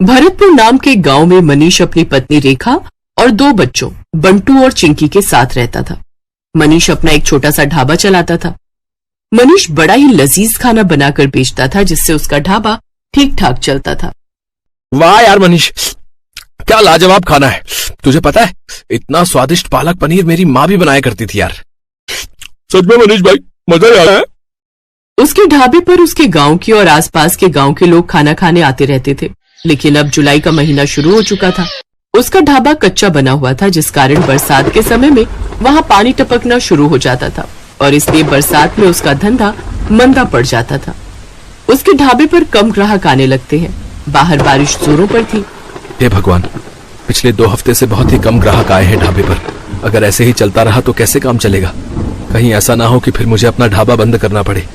भरतपुर नाम के गांव में मनीष अपनी पत्नी रेखा और 2 बच्चों बंटू और चिंकी के साथ रहता था। मनीष अपना एक छोटा सा ढाबा चलाता था। मनीष बड़ा ही लजीज खाना बनाकर बेचता था, जिससे उसका ढाबा ठीक ठाक चलता था। वाह यार मनीष, क्या लाजवाब खाना है। तुझे पता है, इतना स्वादिष्ट पालक पनीर मेरी माँ भी बनाया करती थी यार। सच में मनीष भाई, मजा आ रहा है। उसके ढाबे पर उसके गांव के और आसपास के गांव के लोग खाना खाने आते रहते थे। लेकिन अब जुलाई का महीना शुरू हो चुका था। उसका ढाबा कच्चा बना हुआ था, जिस कारण बरसात के समय में वहां पानी टपकना शुरू हो जाता था और इसलिए बरसात में उसका धंधा मंदा पड़ जाता था। उसके ढाबे पर कम ग्राहक आने लगते हैं। बाहर बारिश जोरों पर थी। हे भगवान, पिछले 2 हफ्ते से बहुत ही कम ग्राहक आए हैं ढाबे पर। अगर ऐसे ही चलता रहा तो कैसे काम चलेगा। कहीं ऐसा ना हो कि फिर मुझे अपना ढाबा बंद करना पड़े।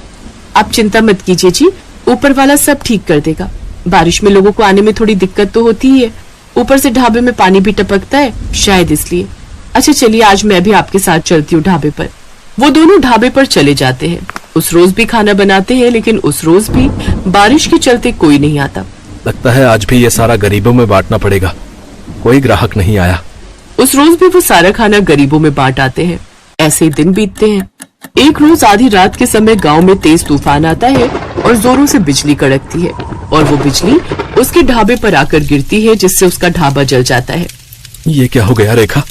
आप चिंता मत कीजिए जी, ऊपर वाला सब ठीक कर देगा। बारिश में लोगों को आने में थोड़ी दिक्कत तो होती ही है, ऊपर से ढाबे में पानी भी टपकता है, शायद इसलिए। अच्छा चलिए, आज मैं भी आपके साथ चलती हूँ ढाबे पर। वो दोनों ढाबे पर चले जाते हैं। उस रोज भी खाना बनाते हैं, लेकिन उस रोज भी बारिश के चलते कोई नहीं आता। लगता है आज भी ये सारा गरीबों में बांटना पड़ेगा। कोई ग्राहक नहीं आया। उस रोज भी वो सारा खाना गरीबों में बांट आते हैं। ऐसे ही दिन बीतते हैं। एक रोज आधी रात के समय गांव में तेज तूफान आता है और जोरों से बिजली कड़कती है और वो बिजली उसके ढाबे पर आकर गिरती है, जिससे उसका ढाबा जल जाता है। ये क्या हो गया रेखा?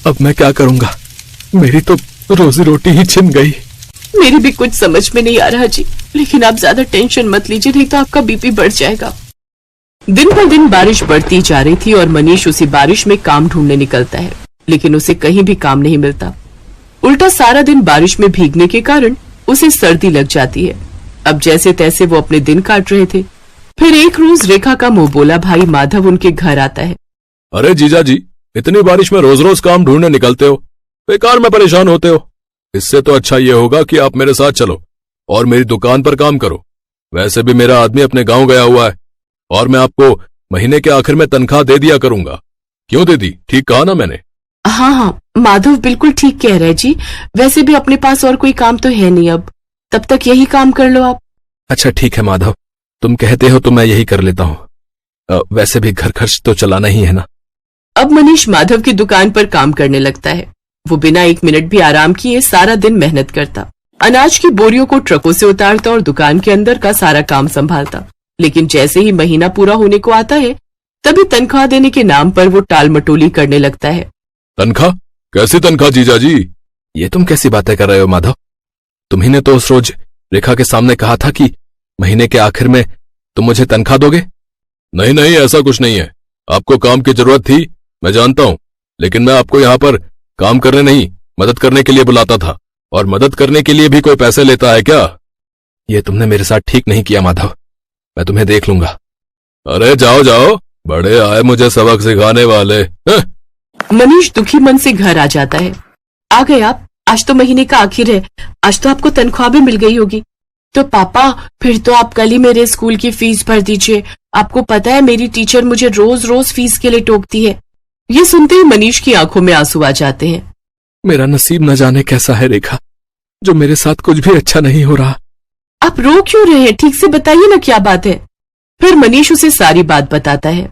अब मैं क्या करूंगा? मेरी तो रोजी रोटी ही छिन गई। मेरी भी कुछ समझ में नहीं आ रहा जी, लेकिन आप ज्यादा टेंशन मत लीजिए, नहीं तो आपका बीपी बढ़ जाएगा। दिन पर दिन बारिश बढ़ती जा रही थी और मनीष उसी बारिश में काम ढूंढने निकलता है, लेकिन उसे कहीं भी काम नहीं मिलता। उल्टा सारा दिन बारिश में भीगने के कारण उसे सर्दी लग जाती है। अब जैसे तैसे वो अपने दिन काट रहे थे। फिर एक रोज रेखा का मुंह बोला भाई माधव उनके घर आता है। अरे जीजा जी, इतनी बारिश में रोज रोज काम ढूंढने निकलते हो, बेकार में परेशान होते हो। इससे तो अच्छा ये होगा कि आप मेरे साथ चलो और मेरी दुकान पर काम करो। वैसे भी मेरा आदमी अपने गांव गया हुआ है और मैं आपको महीने के आखिर में तनख्वाह दे दिया करूंगा। क्यों दे दी? ठीक कहा ना मैंने? हाँ, माधव बिल्कुल ठीक कह रहे जी। वैसे भी अपने पास और कोई काम तो है नहीं अब, तब तक यही काम कर लो आप। अच्छा ठीक है माधव, तुम कहते हो तो मैं यही कर लेता हूँ। वैसे भी घर खर्च तो चलाना ही है ना। अब मनीष माधव की दुकान पर काम करने लगता है। वो बिना 1 मिनट भी आराम किए सारा दिन मेहनत करता, अनाज की बोरियों को ट्रकों से उतारता और दुकान के अंदर का सारा काम संभालता। लेकिन जैसे ही महीना पूरा होने को आता है, तभी तनख्वाह देने के नाम पर वो टाल मटोली करने लगता है। तनख्वाह? कैसी तनख्वाह जीजा जी? ये तुम कैसी बातें कर रहे हो माधव? तुम्ही ने तो उस रोज रेखा के सामने कहा था कि महीने के आखिर में तुम मुझे तनख्वाह दोगे। नहीं नहीं, ऐसा कुछ नहीं है। आपको काम की जरूरत थी, मैं जानता हूँ, लेकिन मैं आपको यहाँ पर काम करने नहीं, मदद करने के लिए बुलाता था। और मदद करने के लिए भी कोई पैसे लेता है क्या? ये तुमने मेरे साथ ठीक नहीं किया माधव, मैं तुम्हें देख लूंगा। अरे जाओ जाओ, बड़े आए मुझे सबक सिखाने वाले। मनीष दुखी मन से घर आ जाता है। आ गए आप? आज तो महीने का आखिर है, आज तो आपको तनख्वाह भी मिल गई होगी। तो पापा, फिर तो आप कल ही मेरे स्कूल की फीस भर दीजिए। आपको पता है मेरी टीचर मुझे रोज रोज फीस के लिए टोकती है। ये सुनते ही मनीष की आंखों में आंसू आ जाते हैं। मेरा नसीब न जाने कैसा है रेखा, जो मेरे साथ कुछ भी अच्छा नहीं हो रहा। आप रो क्यों रहे हैं? ठीक से बताइए ना क्या बात है। फिर मनीष उसे सारी बात बताता है।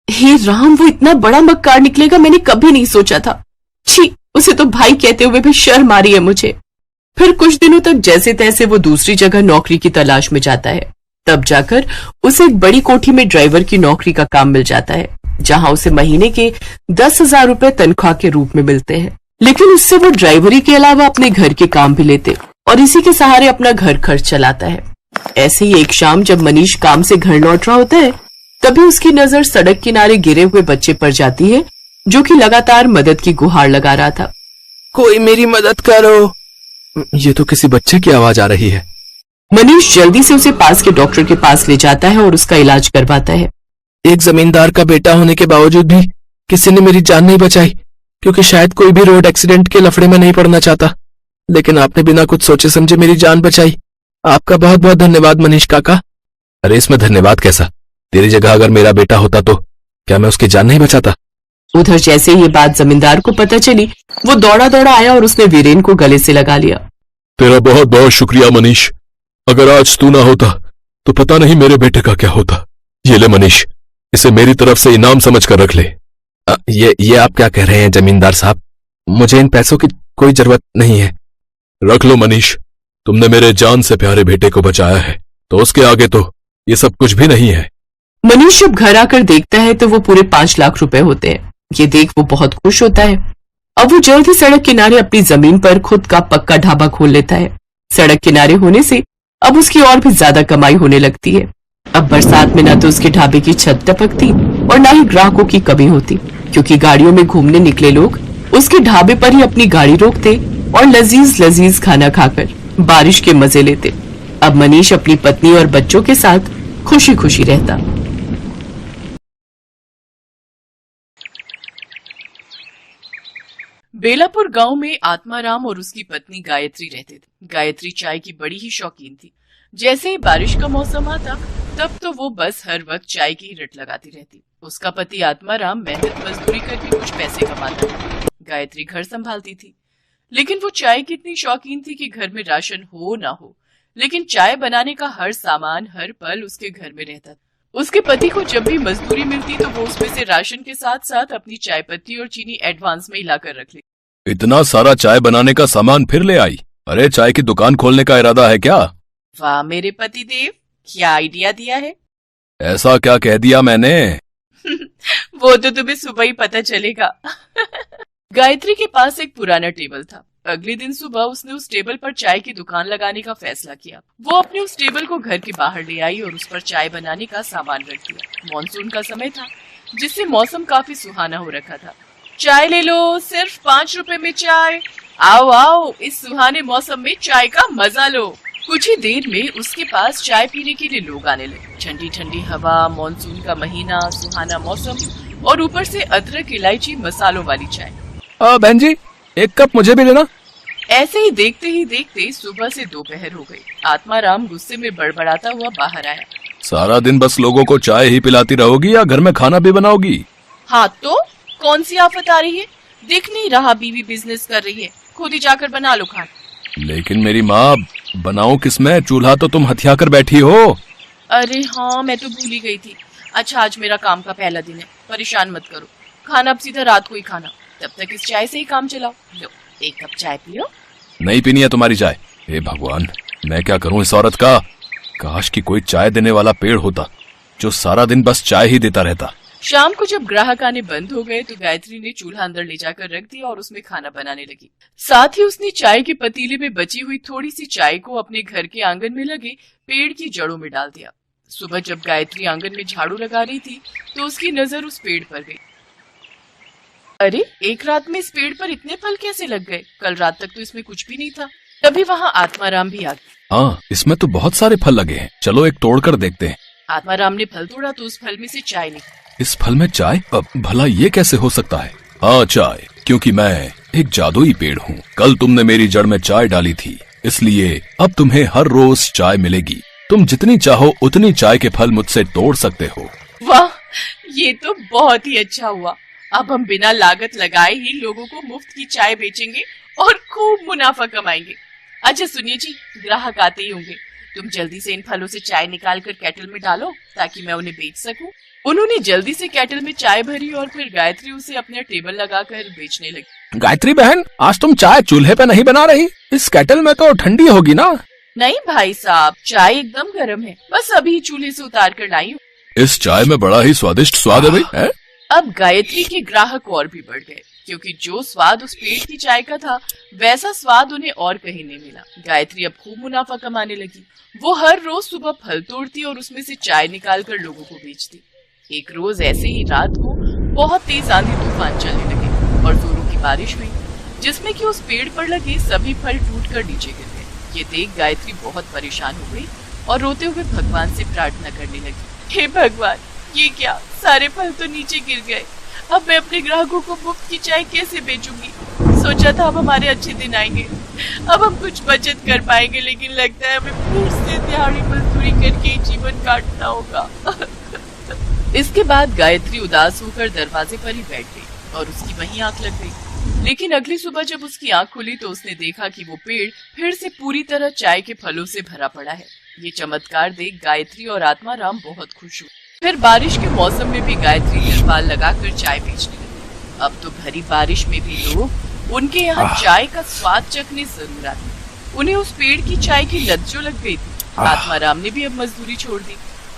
हे राम, वो इतना बड़ा मक्कार निकलेगा मैंने कभी नहीं सोचा था। छी, उसे तो भाई कहते हुए भी शर्म आ रही है मुझे। फिर कुछ दिनों तक जैसे तैसे वो दूसरी जगह नौकरी की तलाश में जाता है। तब जाकर उसे एक बड़ी कोठी में ड्राइवर की नौकरी का काम मिल जाता है, जहां उसे महीने के 10,000 रुपए तनख्वाह के रूप में मिलते हैं। लेकिन उससे वो ड्राइवरी के अलावा अपने घर के काम भी लेते और इसी के सहारे अपना घर खर्च चलाता है। ऐसे ही एक शाम जब मनीष काम से घर लौट रहा होता है, तभी उसकी नजर सड़क किनारे गिरे हुए बच्चे पर जाती है, जो कि लगातार मदद की गुहार लगा रहा था। कोई मेरी मदद करो। ये तो किसी बच्चे की आवाज आ रही है। मनीष जल्दी से उसे पास के डॉक्टर के पास ले जाता है और उसका इलाज करवाता है। एक जमींदार का बेटा होने के बावजूद भी किसी ने मेरी जान नहीं बचाई, क्योंकि शायद कोई भी रोड एक्सीडेंट के लफड़े में नहीं पड़ना चाहता। लेकिन आपने बिना कुछ सोचे समझे मेरी जान बचाई। आपका बहुत बहुत धन्यवाद मनीष काका। अरे इसमें धन्यवाद कैसा? तेरी जगह अगर मेरा बेटा होता तो क्या मैं उसकी जान नहीं बचाता? उधर जैसे ये बात जमींदार को पता चली, वो दौड़ा दौड़ा आया और उसने वीरेन को गले से लगा लिया। तेरा बहुत बहुत शुक्रिया मनीष। अगर आज तू ना होता तो पता नहीं मेरे बेटे का क्या होता। ये ले मनीष, इसे मेरी तरफ से इनाम समझकर रख ले। ये आप क्या कह रहे हैं जमींदार साहब? मुझे इन पैसों की कोई जरूरत नहीं है। रख लो मनीष, तुमने मेरे जान से प्यारे बेटे को बचाया है, तो उसके आगे तो ये सब कुछ भी नहीं है। मनीष जब घर आकर देखता है तो वो पूरे 5 लाख रुपए होते हैं। ये देख वो बहुत खुश होता है। अब वो जल्द ही सड़क किनारे अपनी जमीन पर खुद का पक्का ढाबा खोल लेता है। सड़क किनारे होने से अब उसकी और भी ज्यादा कमाई होने लगती है। अब बरसात में न तो उसके ढाबे की छत टपकती और न ही ग्राहकों की कमी होती, क्योंकि गाड़ियों में घूमने निकले लोग उसके ढाबे पर ही अपनी गाड़ी रोकते और लजीज लजीज खाना खाकर बारिश के मजे लेते। अब मनीष अपनी पत्नी और बच्चों के साथ खुशी खुशी रहता। बेलापुर गांव में आत्माराम और उसकी पत्नी गायत्री रहते थे। गायत्री चाय की बड़ी ही शौकीन थी। जैसे ही बारिश का मौसम आता तब तो वो बस हर वक्त चाय की रट लगाती रहती। उसका पति आत्माराम मेहनत मजदूरी करके कुछ पैसे कमाता था। गायत्री घर संभालती थी, लेकिन वो चाय की इतनी शौकीन थी कि घर में राशन हो ना हो, लेकिन चाय बनाने का हर सामान हर पल उसके घर में रहता था। उसके पति को जब भी मजदूरी मिलती तो वो उसमें से राशन के साथ साथ अपनी चाय पत्ती और चीनी एडवांस में हिलाकर रख लेती। इतना सारा चाय बनाने का सामान फिर ले आई? अरे चाय की दुकान खोलने का इरादा है क्या? वाह मेरे पति देव, क्या आइडिया दिया है। ऐसा क्या कह दिया मैंने? वो तो तुम्हें सुबह ही पता चलेगा। गायत्री के पास एक पुराना टेबल था। अगले दिन सुबह उसने उस टेबल पर चाय की दुकान लगाने का फैसला किया। वो अपने उस टेबल को घर के बाहर ले आई और उस पर चाय बनाने का सामान रख दिया। मॉनसून का समय था, जिससे मौसम काफी सुहाना हो रखा था। चाय ले लो, सिर्फ 5 रुपए में चाय। आओ आओ, इस सुहाने मौसम में चाय का मजा लो। कुछ ही देर में उसके पास चाय पीने के लिए लोग आने लगे। ठंडी ठंडी हवा, मॉनसून का महीना, सुहाना मौसम और ऊपर से अदरक इलायची मसालों वाली चाय। बहन जी, एक कप मुझे भी देना। ऐसे ही देखते सुबह से दोपहर हो गई। आत्माराम गुस्से में बड़बड़ाता हुआ बाहर आया। सारा दिन बस लोगों को चाय ही पिलाती रहोगी या घर में खाना भी बनाओगी? हाँ तो कौन सी आफत आ रही है? दिख नहीं रहा बीवी बिजनेस कर रही है, खुद ही जाकर बना लो खाना। लेकिन मेरी माँ, बनाओ किसमें? चूल्हा तो तुम हथिया कर बैठी हो। अरे हाँ, मैं तो भूल ही गई थी। अच्छा, आज मेरा काम का पहला दिन है, परेशान मत करो। खाना अब सीधा रात को ही खाना, तब तक इस चाय से ही काम चलाओ। लो, एक कप चाय पियो। नहीं पीनी है तुम्हारी चाय। हे भगवान, मैं क्या करूं इस औरत का? काश कि कोई चाय देने वाला पेड़ होता जो सारा दिन बस चाय ही देता रहता। शाम को जब ग्राहक आने बंद हो गए तो गायत्री ने चूल्हा अंदर ले जाकर रख दिया और उसमें खाना बनाने लगी। साथ ही उसने चाय के पतीले में बची हुई थोड़ी सी चाय को अपने घर के आंगन में लगे पेड़ की जड़ों में डाल दिया। सुबह जब गायत्री आंगन में झाड़ू लगा रही थी तो उसकी नजर उस पेड़ पर गई। अरे, एक रात में इस पेड़ पर इतने फल कैसे लग गए? कल रात तक तो इसमें कुछ भी नहीं था। तभी वहाँ आत्माराम भी आ गया। हाँ, इसमें तो बहुत सारे फल लगे हैं, चलो एक तोड़ कर देखते हैं। आत्माराम ने फल तोड़ा तो उस फल में से चाय निकली। इस फल में चाय? भला ये कैसे हो सकता है? हाँ, चाय, क्योंकि मैं एक जादुई पेड़ हूँ। कल तुमने मेरी जड़ में चाय डाली थी, इसलिए अब तुम्हें हर रोज चाय मिलेगी। तुम जितनी चाहो उतनी चाय के फल मुझसे तोड़ सकते हो। वाह, ये तो बहुत ही अच्छा हुआ। अब हम बिना लागत लगाए ही लोगों को मुफ्त की चाय बेचेंगे और खूब मुनाफा कमाएंगे। अच्छा सुनिए जी, ग्राहक आते ही होंगे, तुम जल्दी से इन फलों से चाय निकाल कर केटल में डालो ताकि मैं उन्हें बेच सकूं। उन्होंने जल्दी से केटल में चाय भरी और फिर गायत्री उसे अपने टेबल लगाकर बेचने लगी। गायत्री बहन, आज तुम चाय चूल्हे पे नहीं बना रही? इस केटल में तो ठंडी होगी ना? नहीं भाई साहब, चाय एकदम गर्म है, बस अभी चूल्हे से उतार कर लाई हूँ। इस चाय में बड़ा ही स्वादिष्ट स्वाद है भाई। अब गायत्री के ग्राहक और भी बढ़ गए, क्योंकि जो स्वाद उस पेड़ की चाय का था वैसा स्वाद उन्हें और कहीं नहीं मिला। गायत्री अब खूब मुनाफा कमाने लगी। वो हर रोज सुबह फल तोड़ती और उसमें से चाय निकाल कर लोगों को बेचती। एक रोज ऐसे ही रात को बहुत तेज आंधी तूफान चलने लगे और जोरों की बारिश हुई, जिसमें कि उस पेड़ पर लगे सभी फल टूटकर नीचे गिर गए। ये देख गायत्री बहुत परेशान हो गई और रोते हुए भगवान से प्रार्थना करने लगी। हे भगवान, ये क्या, सारे फल तो नीचे गिर गए। अब मैं अपने ग्राहकों को मुफ्त की चाय कैसे बेचूंगी? सोचा था अब हमारे अच्छे दिन आएंगे, अब हम कुछ बचत कर पाएंगे, लेकिन लगता है हमें फिर से दिहाड़ी मजदूरी करके जीवन काटना होगा। इसके बाद गायत्री उदास होकर दरवाजे पर ही बैठ गई और उसकी वहीं आंख लग गई। लेकिन अगली सुबह जब उसकी आंख खुली तो उसने देखा कि वो पेड़ फिर से पूरी तरह चाय के फलों से भरा पड़ा है। ये चमत्कार देख गायत्री और आत्माराम बहुत खुश हुए। फिर बारिश के मौसम में भी गायत्री तिरपाल लगाकर चाय बेचने लगी। अब तो भरी बारिश में भी लोग उनके यहाँ चाय का स्वाद चखने जरूर आते। उन्हें उस पेड़ की चाय की लत जो लग गई थी। आत्माराम ने भी अब मजदूरी छोड़ दी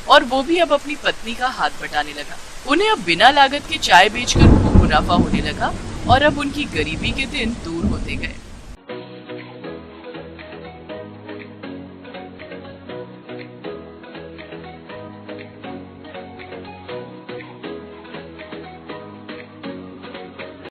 और वो भी अब अपनी पत्नी का हाथ बटाने लगा। उन्हें अब बिना लागत के चाय बेचकर खूब मुनाफा होने लगा और अब उनकी गरीबी के दिन दूर होते गए।